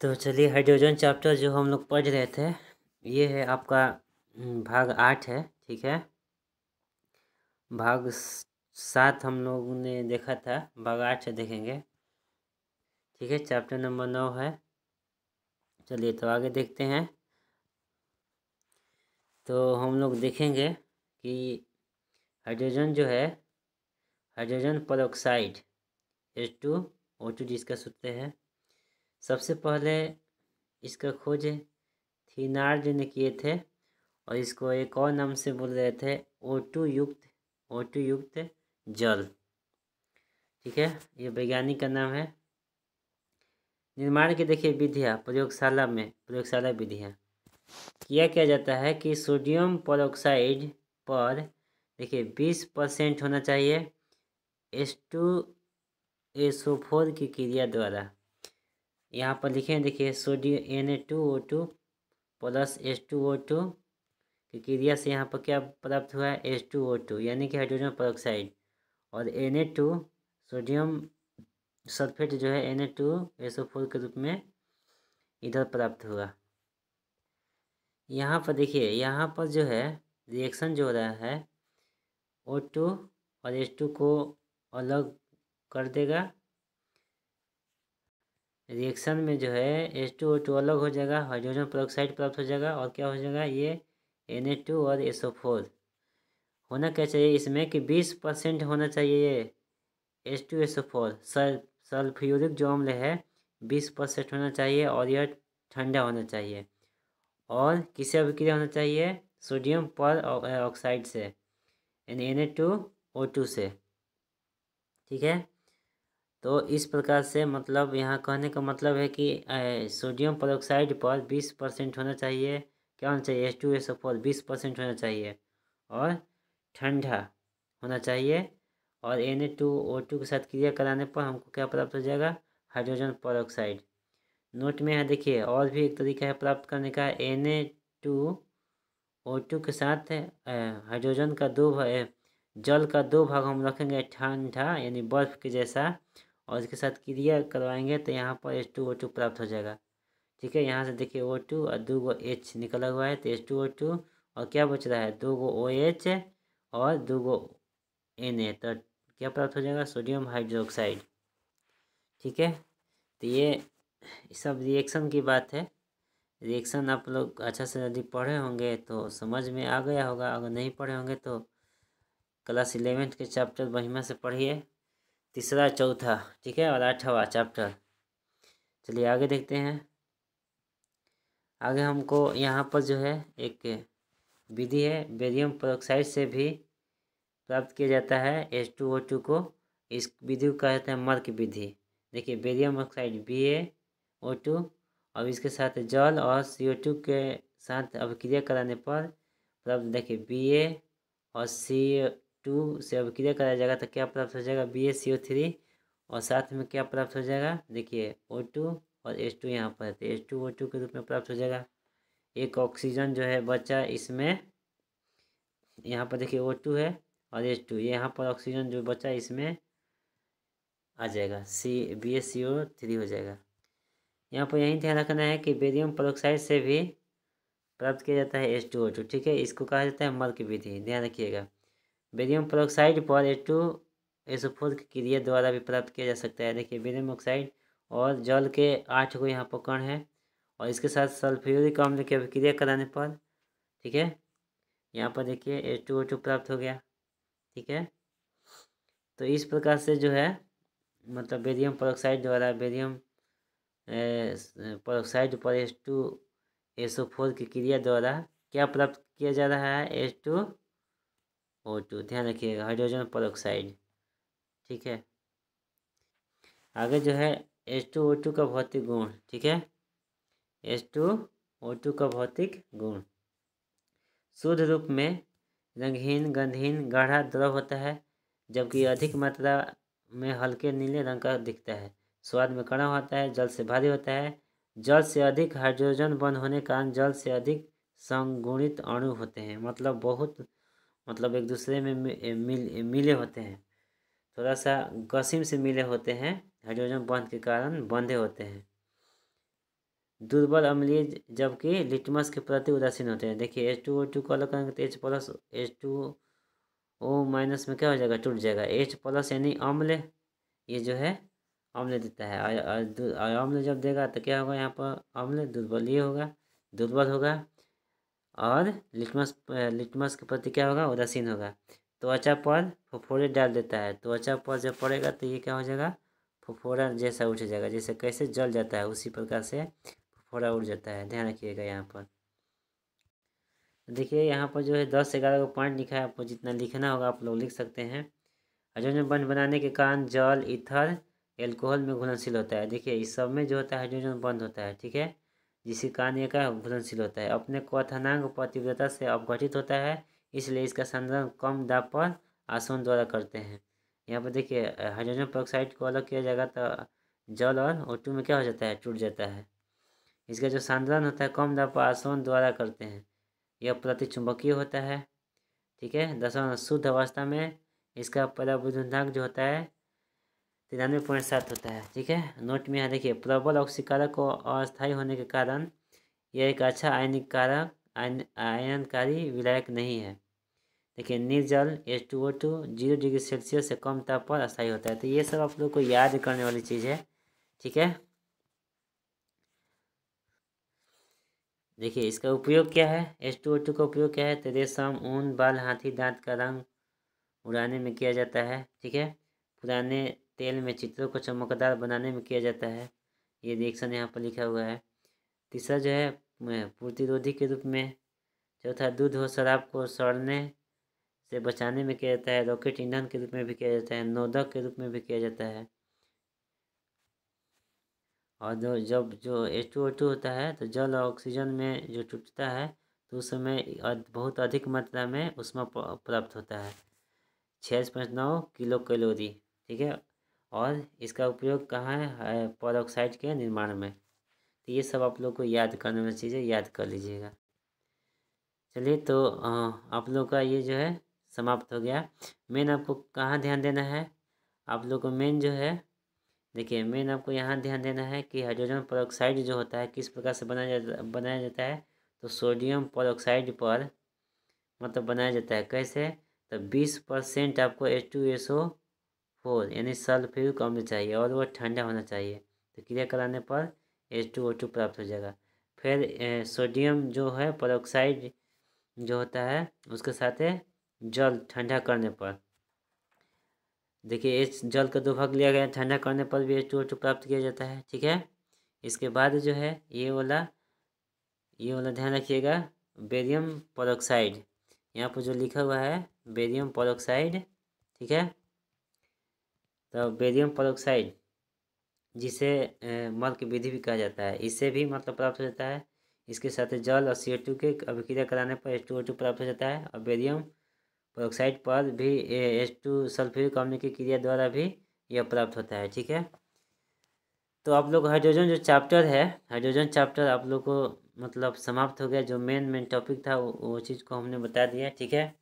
तो चलिए, hydrogen chapter जो हम लोग पढ़ रहे थे, ये है आपका भाग 8 है। ठीक है, भाग 7 हम लोगों ने देखा था, भाग 8 से देखेंगे। ठीक है, चैप्टर नंबर 9 है। चलिए तो आगे देखते हैं। तो हम लोग देखेंगे कि हाइड्रोजन जो है, हाइड्रोजन परऑक्साइड H2O2 जिसका सूत्र है, सबसे पहले इसका खोज थीनार्ड ने किए थे और इसको एक और नाम से बोल रहे थे O2 युक्त जल। ठीक है, ये वैज्ञानिक का नाम है। निर्माण की देखिए विधियाँ, प्रयोगशाला विधियाँ किया जाता है कि सोडियम परऑक्साइड पर देखिए 20% होना चाहिए H2SO4 की क्रिया द्वारा। यहाँ पर लिखे देखिए, सोडियम Na2O2 प्लस H2O2 की क्रिया से यहाँ पर क्या प्राप्त हुआ है, H2O2 यानी कि हाइड्रोजन परऑक्साइड, और Na2 सोडियम सल्फेट जो है Na2SO4 के रूप में इधर प्राप्त हुआ। यहाँ पर देखिए, यहाँ पर जो है रिएक्शन जो हो रहा है, O2 और H2 को अलग कर देगा। रिएक्शन में जो है H2O2 अलग हो जाएगा, हाइड्रोजन परऑक्साइड प्राप्त हो जाएगा, और क्या हो जाएगा, ये Na2 और SO4 होना क्या चाहिए इसमें कि 20% होना चाहिए ये H2SO4 सल्फ्यूरिक जो अम्ल है 20% होना चाहिए, और यह ठंडा होना चाहिए, और किससे अभिक्रिया होना चाहिए, सोडियम पर ऑक्साइड से यानी Na2O2 से। ठीक है, तो इस प्रकार से मतलब यहाँ कहने का मतलब है कि सोडियम परऑक्साइड पर 20% होना चाहिए, क्या होना चाहिए, H2SO4 20% होना चाहिए और ठंडा होना चाहिए, और Na2O2 के साथ क्रिया कराने पर हमको क्या प्राप्त हो जाएगा, हाइड्रोजन परऑक्साइड। नोट में है देखिए, और भी एक तरीका है प्राप्त करने का, Na2O2 के साथ हाइड्रोजन का जल का 2 भाग हम रखेंगे ठंडा यानी बर्फ के जैसा, और इसके साथ क्रिया करवाएंगे तो यहाँ पर H2O2 प्राप्त हो जाएगा। ठीक है, यहाँ से देखिए O2 और 2 H निकला हुआ है, तो H2O2 और क्या बच रहा है, 2 OH और 2 Na, तो क्या प्राप्त हो जाएगा, सोडियम हाइड्रोक्साइड। ठीक है, तो ये सब रिएक्शन की बात है। रिएक्शन आप लोग अच्छा से यदि पढ़े होंगे तो समझ में आ गया होगा, अगर नहीं पढ़े होंगे तो क्लास 11 के चैप्टर महिमा से पढ़िए, 3रा 4था, ठीक है, और 8वां चैप्टर। चलिए आगे देखते हैं। आगे हमको यहाँ पर जो है एक विधि है, बेरियम परऑक्साइड से भी प्राप्त किया जाता है H2O2 को। इस विधि को कहते हैं मर्क विधि। देखिए, बेरियम ऑक्साइड BaO2 और इसके साथ जल और CO2 के साथ अभिक्रिया कराने पर प्राप्त, देखिए Ba और CO2 से अभिक्रिया कराया जाएगा तो क्या प्राप्त हो जाएगा, BaCO3, और साथ में क्या प्राप्त हो जाएगा, देखिए O2 और H2 यहाँ पर, तो H2O2 के रूप में प्राप्त हो जाएगा। एक ऑक्सीजन जो है बचा इसमें, यहाँ पर देखिए O2 है और H2, यहाँ पर ऑक्सीजन जो बचा इसमें आ जाएगा, BaCO3 हो जाएगा। यहाँ पर यही ध्यान रखना है कि बेरियम परऑक्साइड से भी प्राप्त किया जाता है H2O2। ठीक है, इसको कहा जाता है मर्क विधि, ध्यान रखिएगा। बेरियम परऑक्साइड पर H2SO4 की क्रिया द्वारा भी प्राप्त किया जा सकता है। देखिए, बेरियम ऑक्साइड और जल के 8 को यहाँ पर कण है, और इसके साथ सल्फ्यूरिक अम्ल की अभिक्रिया कराने पर, ठीक है, यहाँ पर देखिए H2O2 प्राप्त हो गया। ठीक है, तो इस प्रकार से जो है मतलब बेरियम परऑक्साइड द्वारा बेरियम परऑक्साइड पर H2SO4 की क्रिया द्वारा क्या प्राप्त किया जा रहा है, H2O2, ध्यान रखिएगा, हाइड्रोजन परऑक्साइड। ठीक है, आगे जो है H2O2 का भौतिक गुण। ठीक है, H2O2 का भौतिक गुण शुद्ध रूप में रंगहीन, गंधहीन, गाढ़ा द्रव होता है, जबकि अधिक मात्रा में हल्के नीले रंग का दिखता है। स्वाद में कड़ा होता है, जल से भारी होता है। जल से अधिक हाइड्रोजन बंध होने के कारण जल से अधिक संगुणित अणु होते हैं, मतलब बहुत एक दूसरे में मिले होते हैं, थोड़ा सा गसिम से मिले होते हैं, हाइड्रोजन बंध के कारण बंधे होते हैं। दुर्बल अम्लीय जबकि लिटमस के प्रति उदासीन होते हैं। देखिए H2O2 को अलग करेंगे तो H प्लस H2O माइनस में क्या हो जाएगा, टूट जाएगा। H प्लस यानी अम्ल, ये जो है अम्ल देता है। अम्ल जब देगा तो क्या होगा, यहाँ पर अम्ल दुर्बल ये होगा, दुर्बल होगा। और लिटमस के प्रति क्या होगा, उदासीन होगा। त्वचा पर फुफोरे डाल देता है। त्वचा पर जब पड़ेगा तो ये क्या हो जाएगा, फुफोरा जैसा उठ जाएगा। जैसे कैसे जल जाता है उसी प्रकार से फुफोरा उड़ जाता है। ध्यान रखिएगा यहाँ पर। देखिए यहाँ पर जो है 10-11 को पॉइंट लिखा है, आपको जितना लिखना होगा आप लोग लिख सकते हैं। हाइड्रोजन बंध बनाने के कारण जल, ईथर, एल्कोहल में घुलनशील होता है। देखिए इस सब में जो होता है हाइड्रोजन बंध होता है, ठीक है, जिसके कारण ये का घुलनशील होता है। अपने क्वथनांक पर तीव्रता से अपघटित होता है, इसलिए इसका संदर्भ कम दाब पर आसवन द्वारा करते हैं। यहाँ पर देखिए हाइड्रोजन पेरोक्साइड को अलग किया जाएगा तो जल और O2 में क्या हो जाता है, टूट जाता है। इसका जो सांद्रण होता है कम दाब पर आसवन द्वारा करते हैं। यह प्रतिचुंबकीय होता है, ठीक है। 10 शुद्ध अवस्था में इसका पराविद्युतांक जो होता है 93.7 होता है, ठीक है। नोट में यहाँ देखिए प्रबल ऑक्सीकारक को अस्थायी होने के कारण यह एक अच्छा आयनकारी विलायक नहीं है। देखिए निर्जल H2O2 0 डिग्री सेल्सियस से कम ताप पर अस्थायी होता है। तो ये सब आप लोग को याद करने वाली चीज़ है, ठीक है। देखिए इसका उपयोग क्या है, H2O2 का उपयोग क्या है, तो रेशम, ऊन, बाल, हाथी दांत का रंग उड़ाने में किया जाता है, ठीक है। पुराने तेल में चित्रों को चमकदार बनाने में किया जाता है। ये रिएक्शन यहाँ पर लिखा हुआ है। तीसरा जो है प्रतिरोधी के रूप में। चौथा दूध और शराब को सड़ने से बचाने में किया जाता है। रॉकेट ईंधन के रूप में भी किया जाता है, नोदक के रूप में भी किया जाता है। और जो H2O2 होता है तो जल और ऑक्सीजन में जो टूटता है तो उस समय बहुत अधिक मात्रा में ऊष्मा प्राप्त होता है, 6.9 किलो कैलोरी, ठीक है। और इसका उपयोग कहाँ है, पेरोक्साइड के निर्माण में। तो ये सब आप लोग को याद करने वाली चीज़ें याद कर लीजिएगा। चलिए तो आप लोग का ये जो है समाप्त हो गया। मेन आपको कहाँ ध्यान देना है, आप लोग को मेन जो है देखिए मेन आपको यहाँ ध्यान देना है कि हाइड्रोजन पेरोक्साइड जो होता है किस प्रकार से बनाया जाता है। तो सोडियम पेरोक्साइड पर मतलब बनाया जाता है कैसे, तो 20% आपको H2SO4 यानी सल्फ्यूरिक अम्ल चाहिए और वो ठंडा होना चाहिए। तो क्रिया कराने पर H2O2 प्राप्त हो जाएगा। फिर सोडियम जो है पेरोक्साइड जो होता है उसके साथ जल ठंडा करने पर, देखिए इस जल का 2 भाग लिया गया, ठंडा करने पर भी H2O2 प्राप्त किया जाता है, ठीक है। इसके बाद जो है ये वाला ध्यान रखिएगा, बेरियम पेरोक्साइड, यहाँ पर जो लिखा हुआ है बेरियम पेरोक्साइड, ठीक है। तो बेरियम पेरोक्साइड जिसे मल की विधि भी कहा जाता है, इससे भी मतलब प्राप्त हो जाता है। इसके साथ जल और CO2 के अभिक्रिया कराने पर H2O2 प्राप्त हो जाता है। और बेरियम पेरोक्साइड पर भी H2 सल्फ्यूरिक अम्ल की क्रिया द्वारा भी यह प्राप्त होता है, ठीक है। तो आप लोग हाइड्रोजन जो चैप्टर है, हाइड्रोजन चैप्टर आप लोग को मतलब समाप्त हो गया। जो मेन टॉपिक था वो चीज़ को हमने बता दिया, ठीक है।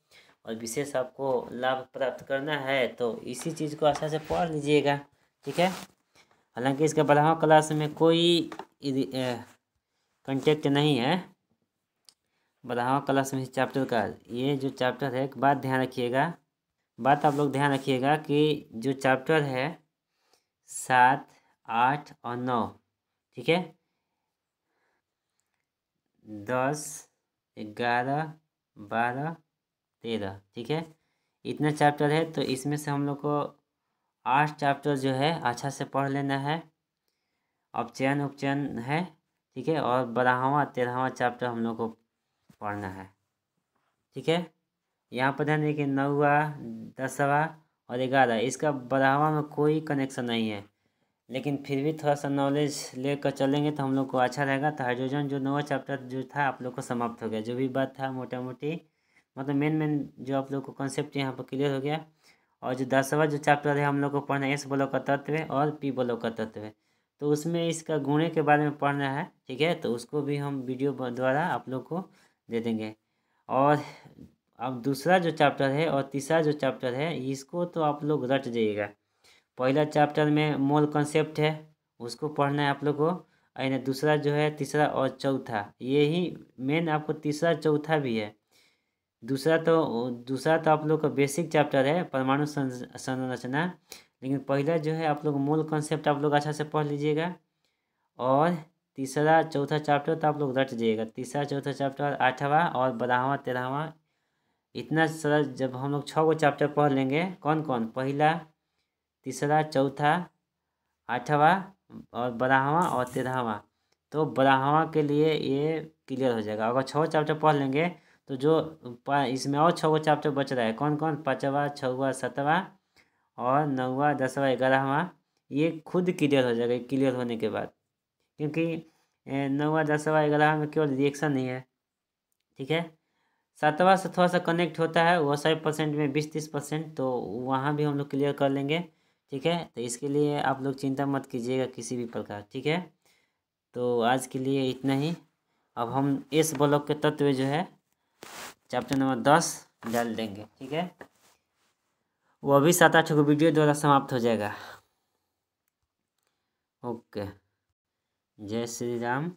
और विशेष आपको लाभ प्राप्त करना है तो इसी चीज़ को अच्छा से पढ़ लीजिएगा, ठीक है। हालांकि इसके 12वां क्लास में कोई कंटेक्ट नहीं है, 12वां क्लास में इस चैप्टर का। ये जो चैप्टर है एक बात ध्यान रखिएगा, बात आप लोग ध्यान रखिएगा कि जो चैप्टर है 7, 8 और 9, ठीक है, 10, 11, 12, 13, ठीक है, इतना चैप्टर है। तो इसमें से हम लोग को 8 चैप्टर जो है अच्छा से पढ़ लेना है। अपचयन उपचयन है, ठीक है। और 12वां 13वां चैप्टर हम लोग को पढ़ना है, ठीक है। यहाँ पर ध्यान देखिए 9वां 10वां और 11, इसका 12वां में कोई कनेक्शन नहीं है, लेकिन फिर भी थोड़ा सा नॉलेज लेकर चलेंगे तो हम लोग को अच्छा रहेगा। तो हाइड्रोजन जो 9वां चैप्टर जो था आप लोग को समाप्त हो गया। जो भी बात था मोटा मोटी मतलब मेन जो आप लोग को कॉन्सेप्ट यहाँ पर क्लियर हो गया। और जो 10वां जो चैप्टर है हम लोग को पढ़ना है S ब्लॉक का तत्व और P ब्लॉक का तत्व, तो उसमें इसका गुणे के बारे में पढ़ना है, ठीक है। तो उसको भी हम वीडियो द्वारा आप लोग को दे देंगे। और अब दूसरा जो चैप्टर है और तीसरा जो चैप्टर है इसको तो आप लोग रट जाइएगा। पहला चैप्टर में मोल कॉन्सेप्ट है, उसको पढ़ना है आप लोग को। यानी दूसरा जो है, तीसरा और चौथा, ये ही मेन आपको तीसरा चौथा भी है। दूसरा तो आप लोग का बेसिक चैप्टर है परमाणु संरचना, लेकिन पहला जो है आप लोग मूल कॉन्सेप्ट आप लोग अच्छा से पढ़ लीजिएगा, और तीसरा चौथा चैप्टर तो आप लोग रट जाइएगा। तीसरा चौथा चैप्टर, 8वां और 12वां 13वां, इतना सरल जब हम लोग 6 चैप्टर पढ़ लेंगे, कौन कौन, पहला, तीसरा, चौथा, 8वां और 12वां और 13वां, तो 12वां के लिए ये क्लियर हो जाएगा। अगर 6 चैप्टर पढ़ लेंगे तो जो इसमें और 6 चैप्टर बच रहा है, कौन कौन, 5वां, 6वां, 7वां और 9वां, 10वां, 11वां, ये खुद क्लियर हो जाएगा क्लियर होने के बाद, क्योंकि 9वां, 10वां, 11वां में केवल रिएक्शन नहीं है, ठीक है। 7वां से थोड़ा सा कनेक्ट होता है, वो 100% में 20-30%, तो वहाँ भी हम लोग क्लियर कर लेंगे, ठीक है। तो इसके लिए आप लोग चिंता मत कीजिएगा किसी भी प्रकार, ठीक है। तो आज के लिए इतना ही। अब हम इस ब्लॉक के तत्व जो है चैप्टर नंबर 10 डाल देंगे, ठीक है। वो अभी 7-8 को वीडियो द्वारा समाप्त हो जाएगा। ओके, जय श्री राम।